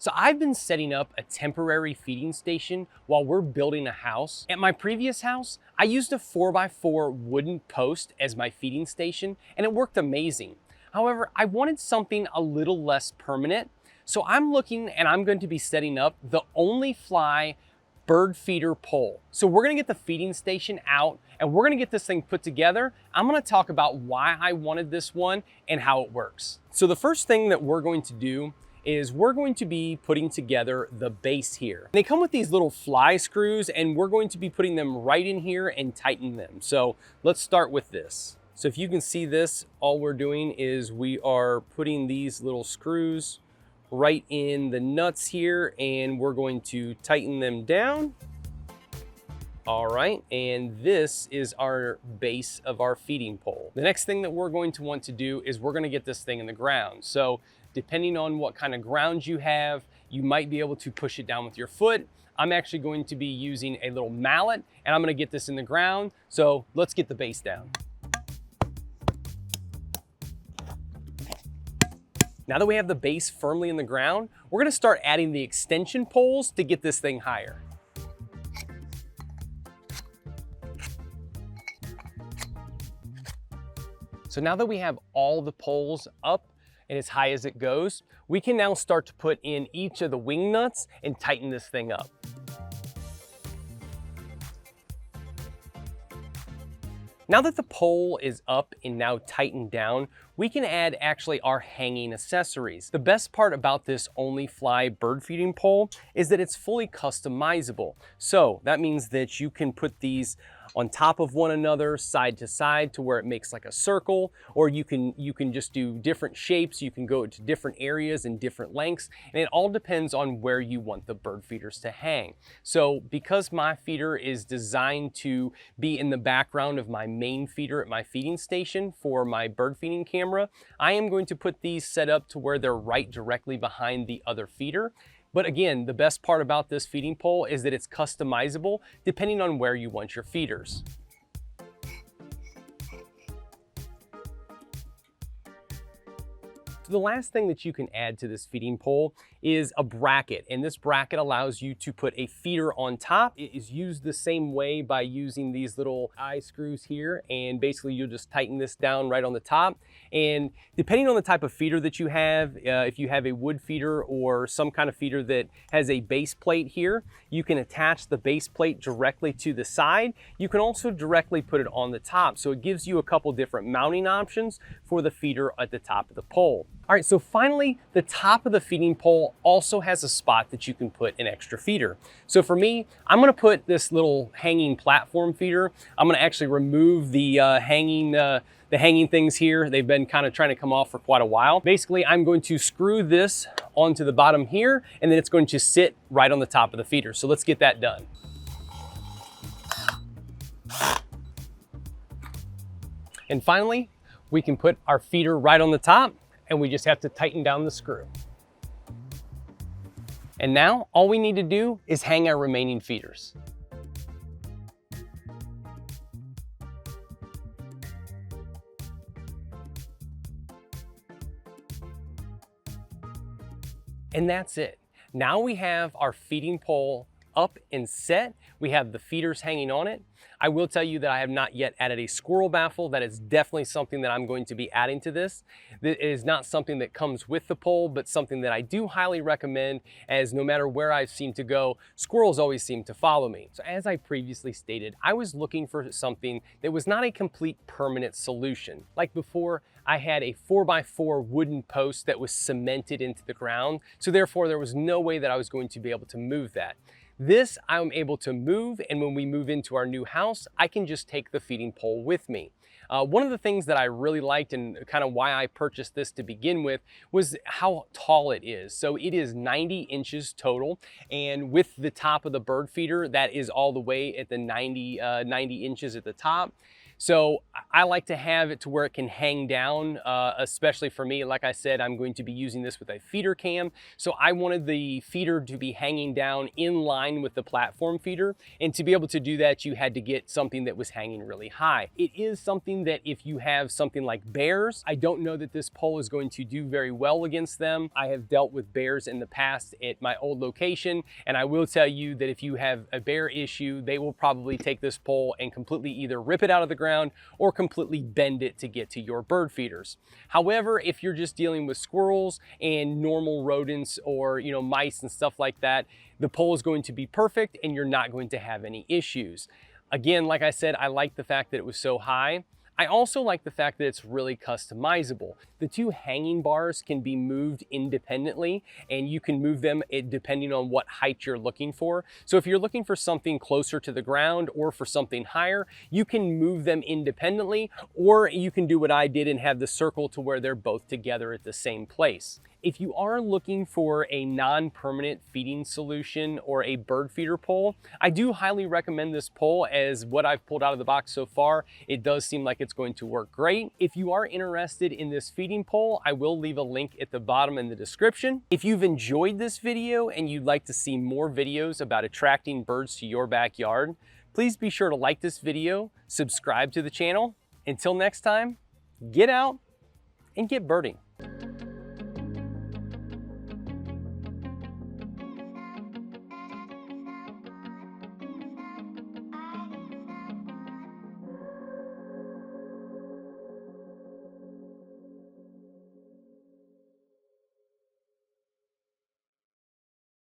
So I've been setting up a temporary feeding station while we're building a house. At my previous house, I used a 4x4 wooden post as my feeding station, and it worked amazing. However, I wanted something a little less permanent. So I'm looking and I'm going to be setting up the Onlyfly Bird Feeder Pole. So we're gonna get the feeding station out and we're gonna get this thing put together. I'm gonna talk about why I wanted this one and how it works. So the first thing that we're going to do is we're going to be putting together the base here. They come with these little fly screws and we're going to be putting them right in here and tighten them. So let's start with this. So if you can see this, all we're doing is we are putting these little screws right in the nuts here and we're going to tighten them down. All right, and this is our base of our feeding pole. The next thing that we're going to want to do is we're gonna get this thing in the ground. So depending on what kind of ground you have, you might be able to push it down with your foot. I'm actually going to be using a little mallet and I'm gonna get this in the ground. So let's get the base down. Now that we have the base firmly in the ground, we're gonna start adding the extension poles to get this thing higher. So now that we have all the poles up and as high as it goes, we can now start to put in each of the wing nuts and tighten this thing up. Now that the pole is up and now tightened down, we can add actually our hanging accessories. The best part about this Onlyfly bird feeding pole is that it's fully customizable. So that means that you can put these on top of one another, side to side, to where it makes like a circle, or you can just do different shapes. You can go to different areas and different lengths, and it all depends on where you want the bird feeders to hang. So because my feeder is designed to be in the background of my main feeder at my feeding station for my bird feeding camera, I am going to put these set up to where they're right directly behind the other feeder. But again, the best part about this feeding pole is that it's customizable depending on where you want your feeders. The last thing that you can add to this feeding pole is a bracket, and this bracket allows you to put a feeder on top. It is used the same way by using these little eye screws here, and basically you'll just tighten this down right on the top. And depending on the type of feeder that you have, if you have a wood feeder or some kind of feeder that has a base plate here, you can attach the base plate directly to the side. You can also directly put it on the top, so it gives you a couple different mounting options for the feeder at the top of the pole. All right, so finally, the top of the feeding pole also has a spot that you can put an extra feeder. So for me, I'm gonna put this little hanging platform feeder. I'm gonna actually remove the hanging things here. They've been kind of trying to come off for quite a while. Basically, I'm going to screw this onto the bottom here, and then it's going to sit right on the top of the feeder. So let's get that done. And finally, we can put our feeder right on the top, and we just have to tighten down the screw. And now all we need to do is hang our remaining feeders. And that's it. Now we have our feeding pole up and set. We have the feeders hanging on it. I will tell you that I have not yet added a squirrel baffle. That is definitely something that I'm going to be adding to this. It is not something that comes with the pole, but something that I do highly recommend, as no matter where I seem to go, squirrels always seem to follow me. So as I previously stated, I was looking for something that was not a complete permanent solution. Like before, I had a 4x4 wooden post that was cemented into the ground, so therefore there was no way that I was going to be able to move that. This I'm able to move, and when we move into our new house, I can just take the feeding pole with me. One of the things that I really liked and kind of why I purchased this to begin with was how tall it is. So it is 90 inches total, and with the top of the bird feeder, that is all the way at the 90 inches at the top. So I like to have it to where it can hang down, especially for me. Like I said, I'm going to be using this with a feeder cam. So I wanted the feeder to be hanging down in line with the platform feeder. And to be able to do that, you had to get something that was hanging really high. It is something that if you have something like bears, I don't know that this pole is going to do very well against them. I have dealt with bears in the past at my old location, and I will tell you that if you have a bear issue, they will probably take this pole and completely either rip it out of the ground or completely bend it to get to your bird feeders. However, if you're just dealing with squirrels and normal rodents or mice and stuff like that, the pole is going to be perfect and you're not going to have any issues. Again, like I said, I like the fact that it was so high. I also like the fact that it's really customizable. The two hanging bars can be moved independently, and you can move them depending on what height you're looking for. So if you're looking for something closer to the ground or for something higher, you can move them independently, or you can do what I did and have the circle to where they're both together at the same place. If you are looking for a non-permanent feeding solution or a bird feeder pole, I do highly recommend this pole. As what I've pulled out of the box so far, it does seem like it's going to work great. If you are interested in this feeding pole, I will leave a link at the bottom in the description. If you've enjoyed this video and you'd like to see more videos about attracting birds to your backyard, please be sure to like this video, subscribe to the channel. Until next time, get out and get birding.